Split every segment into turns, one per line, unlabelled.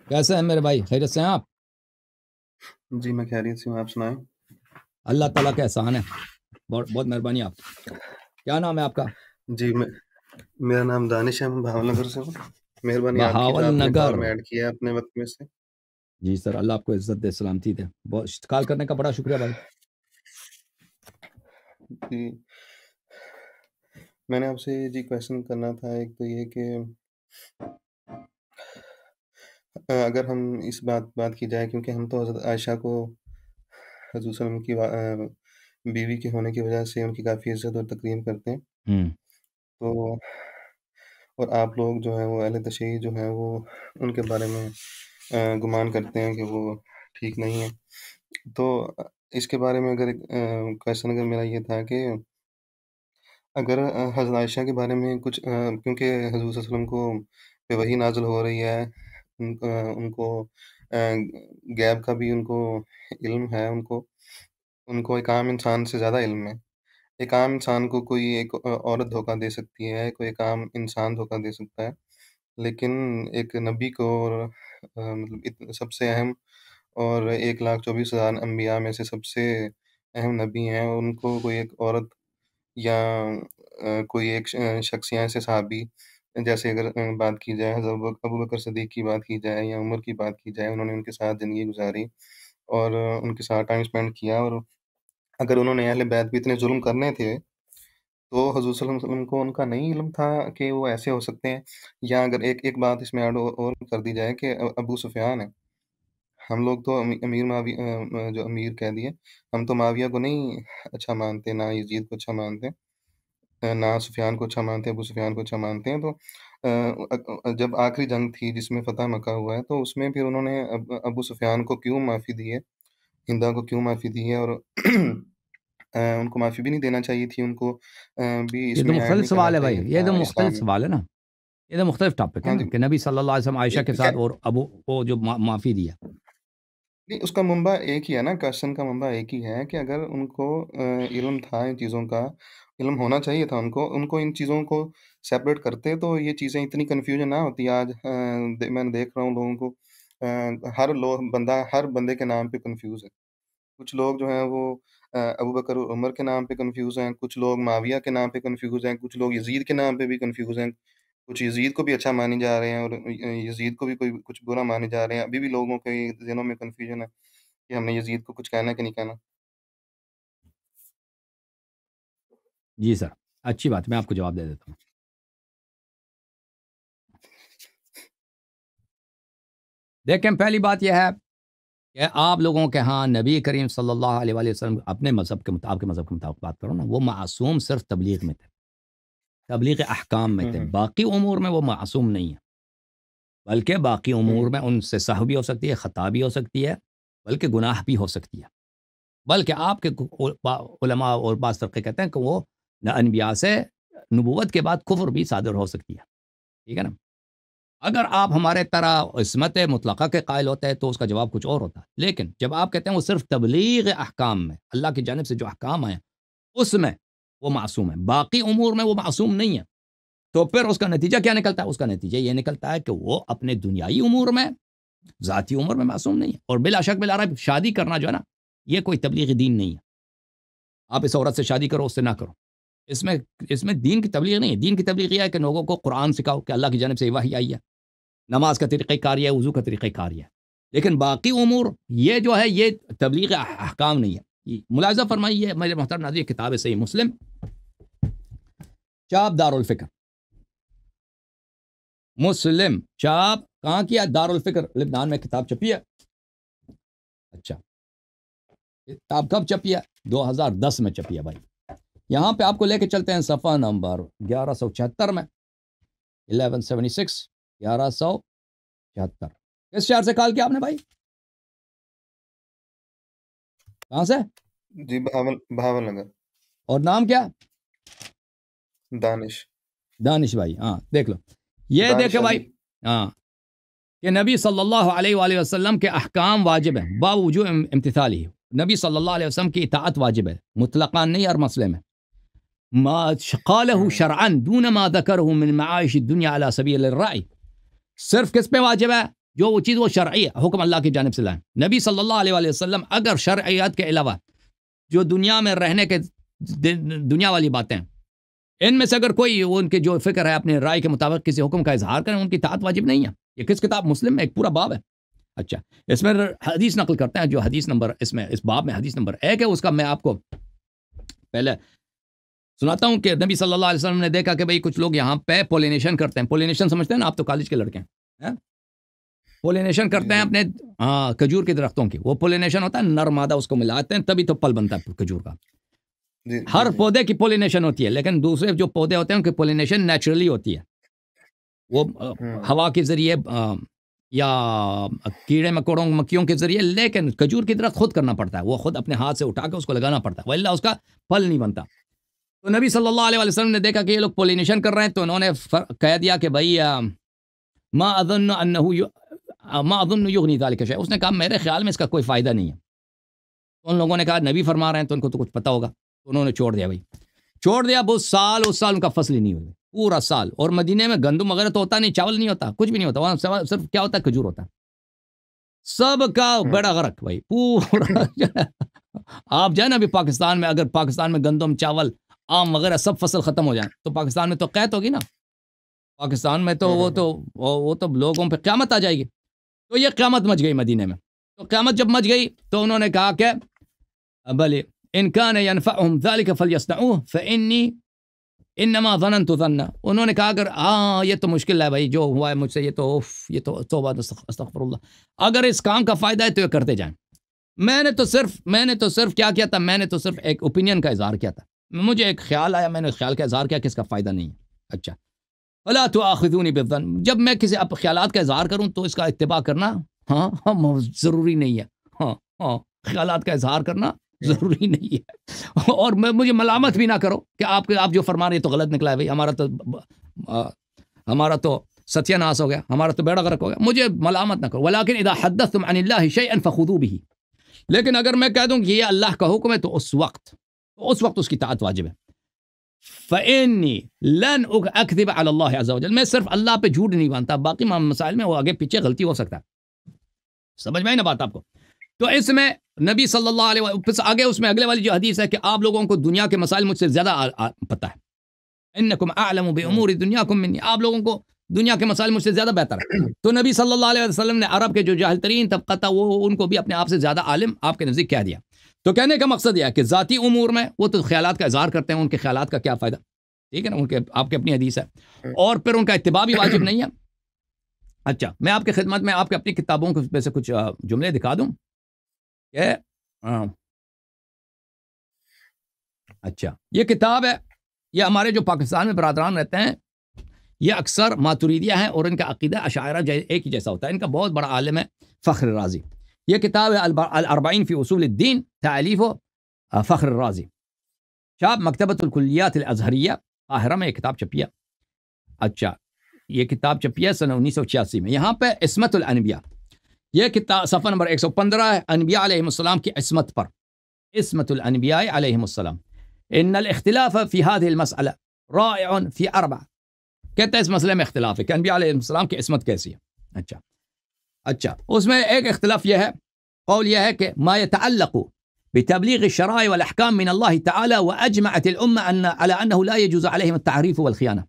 کیسے ہیں میرے بھائی؟ خیریت سے ہیں آپ؟
جی میں خیریت سے ہوں، آپ سنائیں۔
اللہ تعالیٰ کا احسان ہے، بہت بہت مہربانی آپ کی۔ کیا نام ہے آپ کا؟
جی میرا نام دانش ہے، میں بہاول نگر سے ہوں۔ مہربانی آپ کی جو
بہاول
آپ نے
نگر۔
کال میں ایڈ کیا ہے اپنے وقت میں سے۔
جی سر، اللہ آپ کو عزت دے، سلامتی دے، بہت کال کرنے کا بڑا شکریہ بھائی۔
جی میں نے آپ سے جی کویشچن کرنا تھا، ایک تو یہ کہ اگر ہم اس بات کی جائے، کیونکہ ہم تو حضرت عائشہ کو حضور صلی اللہ علیہ وسلم کی بیوی کے ہونے کی وجہ سے ان کی کافی عزت اور تکریم کرتے ہیں، تو اور آپ لوگ جو ہیں وہ اہل تشیع جو ہیں وہ ان کے بارے میں گمان کرتے ہیں کہ وہ ٹھیک نہیں ہے۔ تو اس کے بارے میں اگر کویشچن اگر میرا یہ تھا کہ اگر حضرت عائشہ کے بارے میں کچھ کیونکہ حضور صلی اللہ علیہ وسلم کو پہ وحی نازل ہو رہی ہے، ان کو غیب کا بھی ان کو علم ہے، ان کو ایک عام انسان سے زیادہ علم ہے۔ ایک عام انسان کو کوئی ایک عورت دھوکہ دے سکتی ہے، کوئی ایک عام انسان دھوکہ دے سکتا ہے، لیکن ایک نبی کو اور مطلب سب سے اہم اور 1,24,000 انبیاء میں سے سب سے اہم نبی ہیں، ان کو کوئی ایک عورت یا کوئی ایک شخص یا ایسے صحابی، جیسے اگر بات کی جائے حضرت ابوبکر صدیق کی بات کی جائے یا عمر کی بات کی جائے، انہوں نے ان کے ساتھ زندگی گزاری اور ان کے ساتھ ٹائم اسپینڈ کیا، اور اگر انہوں نے اہل بیت بھی اتنے ظلم کرنے تھے تو حضور صلی اللہ علیہ وسلم کو ان کا نہیں علم تھا کہ وہ ایسے ہو سکتے ہیں؟ یا اگر ایک بات اس میں ایڈ اور کر دی جائے کہ ابو سفیان ہے، ہم لوگ تو امیر معاویہ جو امیر کہہ دیے، ہم تو معاویہ کو نہیں اچھا مانتے، نہ یزید کو اچھا مانتے، نہ سفیان کو اچھا مانتے، ابو سفیان کو اچھا مانتے ہیں۔ تو جب آخری جنگ تھی جس میں فتح مکہ ہوا ہے، تو اس میں پھر انہوں نے ابو سفیان کو کیوں معافی دی ہے، ہندا کو کیوں معافی دی ہے، اور ان کو معافی بھی نہیں دینا چاہیے تھی، ان کو بھی اس
یہ تو
میں ایڈ
مختلف
نہیں کرنا
سوال ہے بھائی،
چاہیے
یہ
تھا
تو مختلف
اسلام میں۔
سوال ہے نا، یہ تو مختلف ٹاپک ہے
ہاں
نا
جی،
کہ نبی صلی اللہ علیہ وسلم عائشہ کے ساتھ اور ابو کو جو معافی دیا۔
نہیں، اس کا منبع ایک ہی ہے نا، کوشچن کا منبع ایک ہی ہے کہ اگر ان کو علم تھا، ان چیزوں کا علم ہونا چاہیے تھا، ان کو ان چیزوں کو سیپریٹ کرتے تو یہ چیزیں اتنی کنفیوژن نہ ہوتی۔ آج میں دیکھ رہا ہوں لوگوں کو، ہر بندے کے نام پہ کنفیوز ہے۔ کچھ لوگ جو ہیں وہ ابوبکر اور عمر کے نام پہ کنفیوز ہیں، کچھ لوگ معاویہ کے نام پہ کنفیوز ہیں، کچھ لوگ یزید کے نام پہ بھی کنفیوز ہیں، کچھ یزید کو بھی اچھا مانے جا رہے ہیں اور یزید کو بھی کوئی کچھ برا مانے جا رہے ہیں۔ ابھی بھی لوگوں کے ذہنوں میں کنفیوژن ہے کہ ہم نے یزید کو کچھ کہنا ہے کہ نہیں کہنا۔
جی سر، اچھی بات، میں آپ کو جواب دے دیتا ہوں۔ دیکھیں، پہلی بات یہ ہے کہ آپ لوگوں کے ہاں نبی کریم صلی اللہ علیہ وآلہ وسلم اپنے مذہب کے مطابق، کے مذہب کے مطابق بات کرو نا، وہ معصوم صرف تبلیغ میں تھے، تبلیغ احکام میں تھے، باقی امور میں وہ معصوم نہیں ہے، بلکہ باقی امور میں ان سے سہو بھی ہو سکتی ہے، خطا بھی ہو سکتی ہے، بلکہ گناہ بھی ہو سکتی ہے۔ بلکہ آپ کے علماء اور بعض فرقے کہتے ہیں کہ وہ انبیاء سے نبوت کے بعد کفر بھی صادر ہو سکتی ہے، ٹھیک ہے نا۔ اگر آپ ہمارے طرح عصمت مطلقہ کے قائل ہوتے ہیں تو اس کا جواب کچھ اور ہوتا ہے، لیکن جب آپ کہتے ہیں وہ صرف تبلیغ احکام میں، اللہ کی جانب سے جو احکام ہیں اس میں وہ معصوم ہے، باقی امور میں وہ معصوم نہیں ہے، تو پھر اس کا نتیجہ کیا نکلتا ہے؟ اس کا نتیجہ یہ نکلتا ہے کہ وہ اپنے دنیائی امور میں، ذاتی امور میں معصوم نہیں ہے۔ اور بلا شک بلا ریب شادی کرنا جو ہے نا، یہ کوئی تبلیغ دین نہیں ہے۔ آپ اس عورت سے شادی کرو، اس سے نہ کرو، اس میں دین کی تبلیغ نہیں ہے۔ دین کی تبلیغ یہ ہے کہ لوگوں کو قرآن سکھاؤ کہ اللہ کی جانب سے وحی آئی ہے، نماز کا طریقہ کار ہے، وضو کا طریقہ کار ہے، لیکن باقی امور یہ جو ہے یہ تبلیغ احکام نہیں ہے۔ ملاحظہ فرمائیے میرے محترم ناظرین، کتاب ہے صحیح مسلم، چاپ دار الفکر، مسلم چاپ کہاں کیا؟ دار الفکر لبنان میں کتاب چھپی ہے۔ اچھا، کتاب کب چھپی ہے؟ 2010 میں چھپی ہے بھائی۔ یہاں پہ آپ کو لے کے چلتے ہیں صفحہ نمبر 1176 میں، 1176، 1176۔ کس شہر سے کال کیا آپ نے بھائی؟ کہاں سے؟
جی بہاول نگر۔
اور نام کیا؟
دانش
بھائی، ہاں دیکھ لو، یہ
دانش
دیکھے بھائی،
علی۔
ہاں کہ نبی صلی اللہ علیہ وآلہ وسلم کے احکام واجب ہیں باوجود امتثالی، نبی صلی اللہ علیہ وسلم کی اطاعت واجب ہے، مطلقاً نہیں ہر مسئلے میں۔ ما قاله شرعا دون ما ذکره من معاش الدنیا علی سبیل الرأی، صرف کس پہ واجب ہے؟ جو وہ چیز وہ شرعی حکم اللہ کی جانب سے لائیں. نبی صلی اللہ علیہ وآلہ وسلم اگر شرعیات کے علاوہ جو دنیا میں رہنے کے دنیا والی باتیں ان میں سے اگر کوئی ان کے جو فکر ہے اپنے رائے کے مطابق کسی حکم کا اظہار کریں ان کی اطاعت واجب نہیں ہے. یہ کس کتاب؟ مسلم میں ایک پورا باب ہے. اچھا اس میں حدیث نقل کرتے ہیں جو حدیث نمبر اس باب میں حدیث نمبر 1 ہے. اس کا میں آپ کو پہلے سناتا ہوں کہ نبی صلی اللہ علیہ وسلم نے دیکھا کہ بھئی کچھ لوگ یہاں پہ پولینیشن کرتے ہیں. پولینیشن سمجھتے ہیں نا آپ؟ تو کالج کے لڑکے ہیں پولینیشن کرتے ہیں اپنے کھجور کے درختوں کی. وہ پولینیشن ہوتا ہے نر مادہ اس کو ملاتے ہیں تبھی تو پھل بنتا ہے کھجور کا. ہر پودے کی پولینیشن ہوتی ہے لیکن دوسرے جو پودے ہوتے ہیں ان کی پولینیشن نیچرلی ہوتی ہے. وہ ہوا کے ذریعے یا کیڑے مکوڑوں مکھیوں کے ذریعے. لیکن کھجور کی درخت خود کرنا پڑتا ہے. وہ خود اپنے ہاتھ سے اٹھا کے اس کو لگانا پڑتا ہے وإلا اس کا پھل نہیں بنتا. تو نبی صلی اللہ علیہ وسلم نے دیکھا کہ یہ لوگ پولینیشن کر رہے ہیں تو انہوں نے کہہ دیا کہ بھائی ما اظن یغنی ذلک شیء. اس نے کہا میرے خیال میں اس کا کوئی فائدہ نہیں ہے. تو ان لوگوں نے کہا نبی فرما رہے ہیں تو ان کو تو کچھ پتہ ہوگا. تو انہوں نے چھوڑ دیا. بھائی چھوڑ دیا. اس سال ان کا فصل ہی نہیں ہوئی پورا سال. اور مدینے میں گندم وغیرہ تو ہوتا نہیں, چاول نہیں ہوتا, کچھ بھی نہیں ہوتا. وہاں صرف کیا ہوتا ہے؟ کھجور ہوتا ہے. سب کا بڑا غرق بھائی پورا. آپ جائیں نا ابھی پاکستان میں, اگر پاکستان میں گندم چاول آم وغیرہ سب فصل ختم ہو جائیں تو پاکستان میں تو قحط ہوگی نا. پاکستان میں تو وہ تو لوگوں پہ قیامت آ جائے گی. تو یہ قیامت مچ گئی مدینے میں. تو قیامت جب مچ گئی تو انہوں نے کہا کہ بلے ان کان ينفعهم ذلك فليصنعوه فاني انما ظننت ظنا. انہوں نے کہا اگر یہ تو مشکل ہے بھائی جو ہوا ہے مجھ سے, یہ تو توبہ استغفر اللہ, اگر اس کام کا فائدہ ہے تو یہ کرتے جائیں. میں نے تو صرف کیا کیا تھا؟ میں نے تو صرف ایک اوپینین کا اظہار کیا تھا. مجھے ایک خیال آیا, میں نے خیال کا اظہار کیا کہ اس کا فائدہ نہیں ہے. اچھا فلا تؤاخذونی بالظن. جب میں کسی خیالات کا اظہار کروں تو اس کا اتباع کرنا ضروری نہیں ہے. خیالات کا اظہار کرنا ضروری نہیں ہے. اور مجھے ملامت بھی نہ کرو کہ آپ جو فرما رہے تو غلط نکلا ہے بھائی, ہمارا تو ستیہ ناس ہو گیا, ہمارا تو بیڑا غرق ہو گیا. مجھے ملامت نہ کرو. ولکن اذا حدثتم عن اللہ شیئا فخذوا به. لیکن اگر میں کہہ دوں کہ یہ اللہ کا حکم ہے تو اس وقت اس کی اطاعت واجب ہے. فإنی لن اکذب علی اللہ عز وجل. میں صرف اللہ پہ جھوٹ نہیں باندھتا, باقی مسائل میں وہ آگے پیچھے غلطی ہو سکتا ہے. سمجھ میں آئی نا بات آپ کو؟ تو اس میں نبی صلی اللہ علیہ وسلم آگے اس میں اگلے والی جو حدیث ہے کہ آپ لوگوں کو دنیا کے مسائل مجھ سے زیادہ پتہ ہے. انکم اعلم بامور دنیاکم منی. آپ لوگوں کو دنیا کے مسائل مجھ سے زیادہ بہتر ہے. تو نبی صلی اللہ علیہ وسلم نے عرب کے جو جاہل ترین طبقہ تھا وہ ان کو بھی اپنے آپ سے زیادہ عالم آپ کے نزدیک کہہ دیا. تو کہنے کا مقصد یہ ہے کہ ذاتی امور میں وہ تو خیالات کا اظہار کرتے ہیں, ان کے خیالات کا کیا فائدہ, ٹھیک ہے نا, ان کے آپ کی اپنی حدیث ہے اور پھر ان کا اتباع بھی واجب نہیں ہے. اچھا میں آپ کی خدمت میں آپ کے اپنی کتابوں میں سے کچھ جملے دکھا دوں کہ اچھا یہ کتاب ہے, یہ ہمارے جو پاکستان میں برادران رہتے ہیں یہ اکثر ماتریدیہ ہیں اور ان کا عقیدہ اشاعرہ ایک ہی جیسا ہوتا ہے. ان کا بہت بڑا عالم ہے فخر رازی. یہ کتاب ہے الاربعین فی اصول الدین تالیف فخر رازی, شاپ مکتبۃ الکلیات الازہریہ قاہرہ میں یہ کتاب چھپی ہے. اچھا یہ کتاب چھپی ہے سن 1986 میں. یہاں پہ عصمت الانبیاء, یہ کتاب صفحہ نمبر 115 ہے, انبیاء علیہم السلام کی عصمت پر. عصمت الانبیاء علیہم السلام. ان الاختلاف فی هذه المسألہ رائع فی اربع. کہتے ہیں اس مسئلے میں اختلاف ہے کہ انبیاء علیہ السلام کی عصمت کیسی ہے. اچھا اس میں ایک اختلاف یہ ہے, قول یہ ہے کہ ما يتعلق بتبلیغ الشرائع والاحکام من اللہ تعالی واجمعت الامہ على انه لا يجوز عليهم التعریف والخیانہ.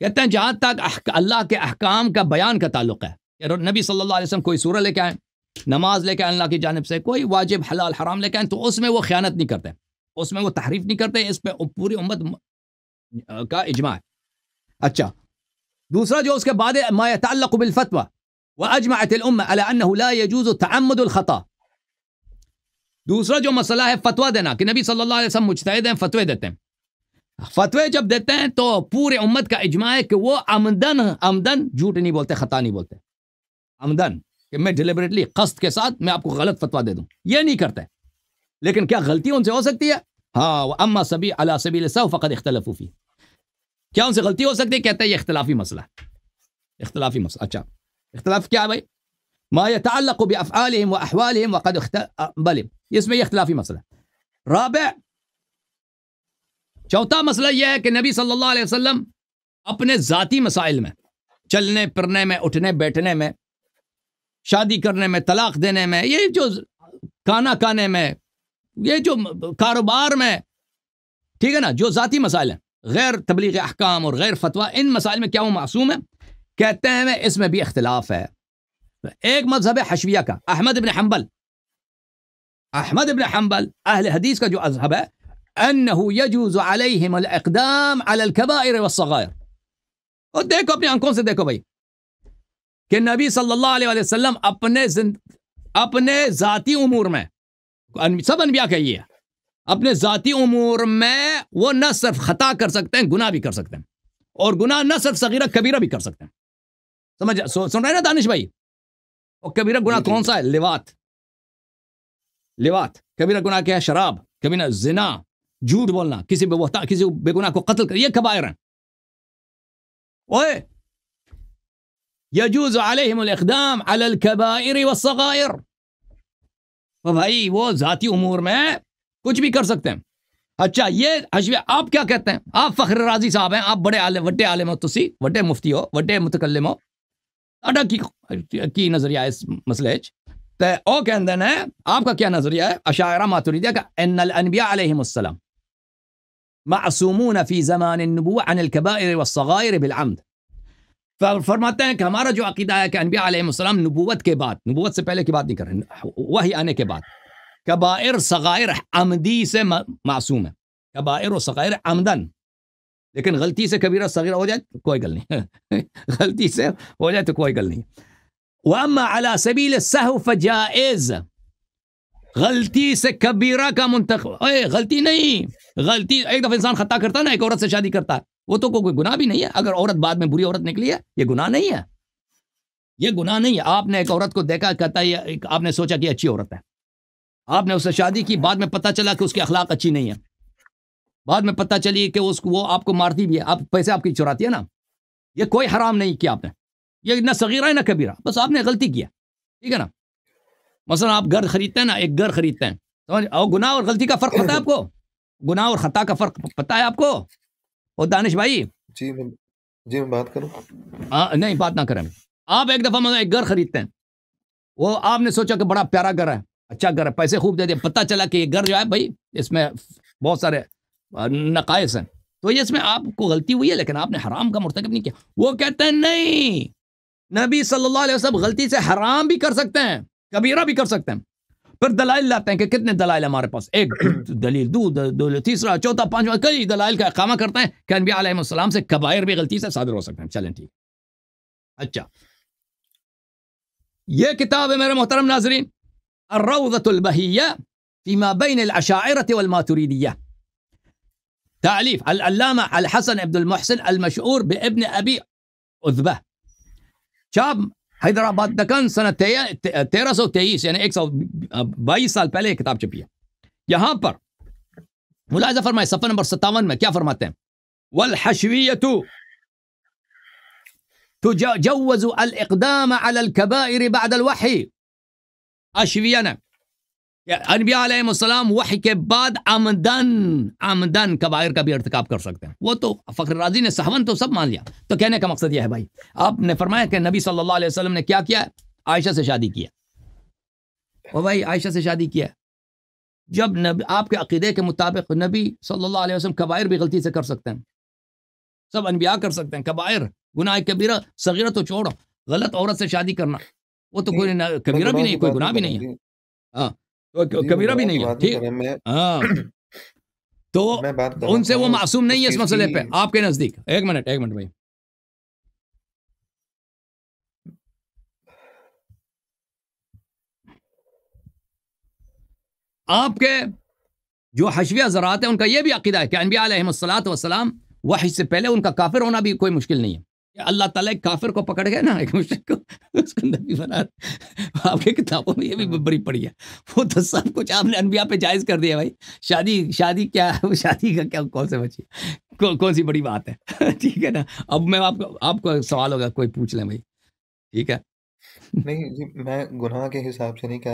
کہتے ہیں جہاں تک اللہ کے احکام کا بیان کا تعلق ہے, نبی صلی اللہ علیہ وسلم کوئی سورہ لے کے آئیں, نماز لے کے آئیں اللہ کی جانب سے, کوئی واجب حلال حرام لے کے آئیں, تو اس میں وہ خیانت نہیں کرتے, اس میں وہ تحریف نہیں کرتے. اس پہ پوری امت کا اجماع ہے. اچھا دوسرا جو اس کے بعد ما يتعلق بالفتوى واجمعت الامه على انه لا يجوز تعمد الخطا. دوسرا جو مسئلہ ہے فتویٰ دینا, کہ نبی صلی اللہ علیہ وسلم مجتہد ہیں, فتوے دیتے ہیں. فتوے جب دیتے ہیں تو پورے امت کا اجماع ہے کہ وہ عمدن جھوٹ نہیں بولتے, خطا نہیں بولتے. عمدن کہ میں ڈیلیبریٹلی قصد کے ساتھ میں آپ کو غلط فتویٰ دے دوں, یہ نہیں کرتے. لیکن کیا غلطی ان سے ہو سکتی ہے؟ ہاں, اما سبی علی سبیل السو فقد اختلفوا فی. کیا ان سے غلطی ہو سکتی ہے؟ کہتے ہیں یہ اختلافی مسئلہ ہے, اختلافی مسئلہ. اچھا اختلاف کیا ہے بھائی؟ ما يتعلق بافعالهم واحوالهم وقد بل, اس میں یہ اختلافی مسئلہ. رابع چوتھا مسئلہ یہ ہے کہ نبی صلی اللہ علیہ وسلم اپنے ذاتی مسائل میں چلنے پھرنے میں، اٹھنے بیٹھنے میں، شادی کرنے میں، طلاق دینے میں، یہ جو کھانا کھانے میں، یہ جو کاروبار میں، ٹھیک ہے نا، جو ذاتی مسائل ہیں، غیر تبلیغ احکام اور غیر فتویٰ، ان مسائل میں کیا وہ معصوم ہے؟ کہتے ہیں اس میں بھی اختلاف ہے. ایک مذہب ہے حشویہ کا، احمد ابن حنبل اہل حدیث کا جو مذہب ہے، انه يجوز عليهم الاقدام على الكبائر والصغائر. اور دیکھو اپنی آنکھوں سے دیکھو بھائی کہ نبی صلی اللہ علیہ وسلم اپنے ذاتی امور میں، سب انبیاء کا یہ ہے، اپنے ذاتی امور میں وہ نہ صرف خطا کر سکتے ہیں، گناہ بھی کر سکتے ہیں، اور گناہ نہ صرف صغیرہ کبیرہ بھی کر سکتے ہیں. سن رہے نا دانش بھائی؟ اور کبیرہ گناہ کون سا ہے؟ لواط. کبیرہ گناہ کیا ہے؟ شراب. کبیرہ زنا، جھوٹ بولنا، کسی بے گناہ کو قتل کر، یہ کبائر ہیں. اوئے یجوز علیہم الاقدام علی الکبائر والصغائر. بھائی وہ ذاتی امور میں کچھ بھی کر سکتے ہیں. اچھا یہ حشویہ آپ کیا کہتے ہیں؟ آپ فخر رازی صاحب ہیں، آپ بڑے عالم، وڈے عالم ہو، تسی وڈے مفتی ہو، وڈے متکلم ہو، اڈا کی نظریہ ہے اس مسئلے تے او کہندے ہیں، آپ کا کیا نظریہ ہے؟ اشاعرہ ماتریدیہ کا ان الانبیاء علیہم السلام معصومون فی زمان النبوة عن الکبائر والصغائر بالعمد. فرماتے ہیں کہ ہمارا جو عقیدہ ہے کہ انبیاء علیہ السلام نبوت کے بعد، نبوت سے پہلے کی بات نہیں کر رہے، وحی آنے کے بعد کبائر صغائر عمدی سے معصوم ہے. کبائر و صغائر عمدن، لیکن غلطی سے کبیرہ صغیرہ ہو جائے تو کوئی گل نہیں، غلطی سے ہو جائے تو کوئی گل نہیں. وَأَمَّا عَلَى سَبِيلِ السَّهْوِ فَجَائِزْ. غلطی سے کبیرہ کا منتخب، غلطی نہیں، غلطی ایک دفعہ انسان خطا کرتا ہے نا، ایک عورت سے شادی کرتا ہے، وہ تو کوئی گناہ بھی نہیں ہے. اگر عورت بعد میں بری عورت نکلی ہے، یہ گناہ نہیں ہے، یہ گناہ نہیں ہے. آپ نے ایک عورت کو دیکھا، کہتا ہے آپ نے سوچا کہ اچھی عورت ہے، آپ نے اس سے شادی کی، بعد میں پتہ چلا کہ اس کی اخلاق اچھی نہیں ہے، بعد میں پتہ چلی کہ وہ آپ کو مارتی بھی ہے، آپ پیسے آپ کی چراتی ہے نا. یہ کوئی حرام نہیں کیا آپ نے، یہ نہ صغیرہ ہے نہ کبیرہ، بس آپ نے غلطی کیا، ٹھیک ہے نا. مثلا آپ گھر خریدتے ہیں نا، ایک گھر خریدتے ہیں، سمجھ، اور گناہ اور غلطی کا فرق پتہ ہے آپ کو؟ گناہ اور خطا کا فرق پتہ ہے آپ کو؟ اور دانش بھائی
جی میں بات کروں؟
نہیں، بات نہ کریں. آپ ایک دفعہ مثلا ایک گھر خریدتے ہیں، وہ آپ نے سوچا کہ بڑا پیارا گھر ہے، اچھا گھر ہے، پیسے خوب دے دیں، پتہ چلا کہ یہ گھر جو ہے بھائی اس میں بہت سارے نقائص ہیں، تو یہ اس میں آپ کو غلطی ہوئی ہے، لیکن آپ نے حرام کا مرتکب نہیں کیا. وہ کہتے ہیں نہیں، نبی صلی اللہ علیہ وسلم غلطی سے حرام بھی کر سکتے ہیں، کبیرہ بھی کر سکتے ہیں. پھر دلائل لاتے ہیں کہ کتنے دلائل ہمارے پاس، ایک دلیل، دو تیسرا، چوتھا، پانچواں، کئی دلائل کا اقامہ کرتے ہیں کہ انبیاء علیہ السلام سے کبائر بھی غلطی سے صادر ہو سکتے ہیں. چلیں ٹھیک. اچھا یہ کتاب ہے میرے محترم ناظرین، الروضۃ البہیہ فیما بین الاشاعرۃ والماتریدیہ، تالیف العلامہ الحسن عبد المحسن المشہور بابن ابی عذبہ، چاپ حیدرآباد دکن سنہ 1323، یعنی 122 سال پہلے یہ کتاب چھپی ہے. یہاں پر ملاحظہ فرمائے صفحہ نمبر 57 میں کیا فرماتے ہیں؟ والحشویۃ تجوز الاقدام على الكبائر بعد الوحی. حشویہ نے انبیاء علیہ السلام وحی کے بعد عمدن کبائر کا بھی ارتکاب کر سکتے ہیں. وہ تو فخر رازی نے سہون تو سب مان لیا. تو کہنے کا مقصد یہ ہے بھائی، آپ نے فرمایا کہ نبی صلی اللہ علیہ وسلم نے کیا کیا؟ عائشہ سے شادی کیا. اور بھائی عائشہ سے شادی کیا، جب آپ کے عقیدے کے مطابق نبی صلی اللہ علیہ وسلم کبائر بھی غلطی سے کر سکتے ہیں، سب انبیاء کر سکتے ہیں کبائر، گناہ کبیرہ صغیرہ تو چھوڑو، غلط عورت سے شادی کرنا وہ تو کوئی کبیرہ بھی نہیں، کوئی گناہ بھی نہیں ہے، ہاں کبیرہ بھی نہیں ہے. ٹھیک، ہاں تو ان سے وہ معصوم نہیں ہے اس مسئلے پہ آپ کے نزدیک. ایک منٹ بھائی، آپ کے جو حشویہ ذرات ہیں ان کا یہ بھی عقیدہ ہے کہ انبیاء علیہ السلام وحی سے پہلے ان کا کافر ہونا بھی کوئی مشکل نہیں ہے. اللہ تعالیٰ ایک کافر کو پکڑ گئے نا، ایک مشرک کو، اس کو نبی بنا. آپ کے کتابوں میں یہ بھی بڑی پڑی ہے، وہ تو سب کچھ آپ نے انبیاء پہ جائز کر دیا. بھائی شادی کیا ہے؟ شادی کا کیا، کون سے بچی، کون سی بڑی بات ہے؟ ٹھیک ہے نا. اب میں آپ کو سوال ہوگا، کوئی پوچھ لیں بھائی، ٹھیک ہے.
نہیں جی، میں گناہ کے حساب سے نہیں کہہ